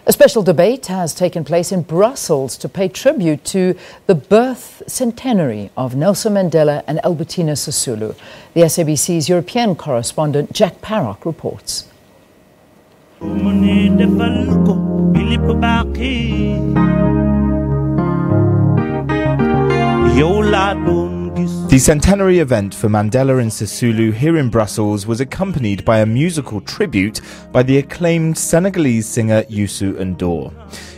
A special debate has taken place in Brussels to pay tribute to the birth centenary of Nelson Mandela and Albertina Sisulu. The SABC's European correspondent Jack Parrock reports. The centenary event for Mandela and Sisulu here in Brussels was accompanied by a musical tribute by the acclaimed Senegalese singer Youssou N'Dour.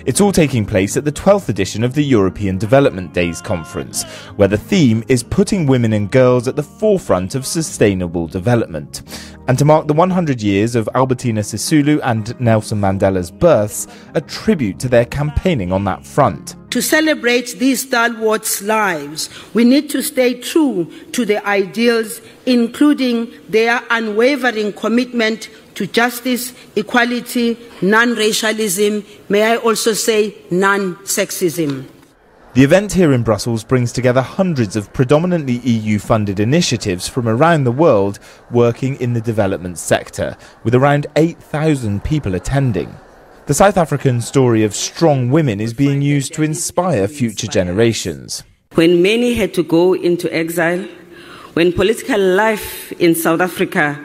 It's all taking place at the 12th edition of the European Development Days conference, where the theme is putting women and girls at the forefront of sustainable development. And to mark the 100 years of Albertina Sisulu and Nelson Mandela's births, a tribute to their campaigning on that front. To celebrate these stalwarts' lives, we need to stay true to their ideals, including their unwavering commitment to justice, equality, non-racialism, may I also say non-sexism. The event here in Brussels brings together hundreds of predominantly EU-funded initiatives from around the world working in the development sector, with around 8,000 people attending. The South African story of strong women is being used to inspire future generations. When many had to go into exile, when political life in South Africa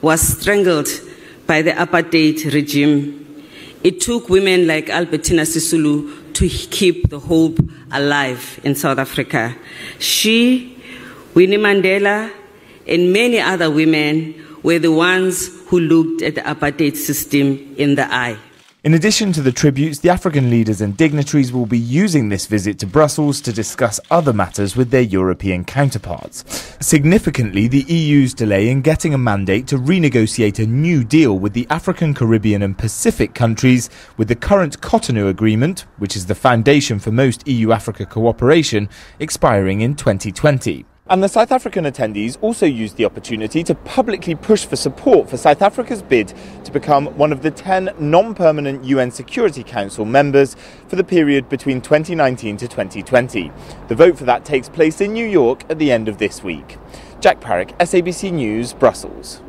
was strangled by the apartheid regime, it took women like Albertina Sisulu to keep the hope alive in South Africa. She, Winnie Mandela, and many other women were the ones who looked at the apartheid system in the eye. In addition to the tributes, the African leaders and dignitaries will be using this visit to Brussels to discuss other matters with their European counterparts. Significantly, the EU's delay in getting a mandate to renegotiate a new deal with the African, Caribbean and Pacific countries, with the current Cotonou Agreement, which is the foundation for most EU-Africa cooperation, expiring in 2020. And the South African attendees also used the opportunity to publicly push for support for South Africa's bid to become one of the 10 non-permanent UN Security Council members for the period between 2019 to 2020. The vote for that takes place in New York at the end of this week. Jack Parrock, SABC News, Brussels.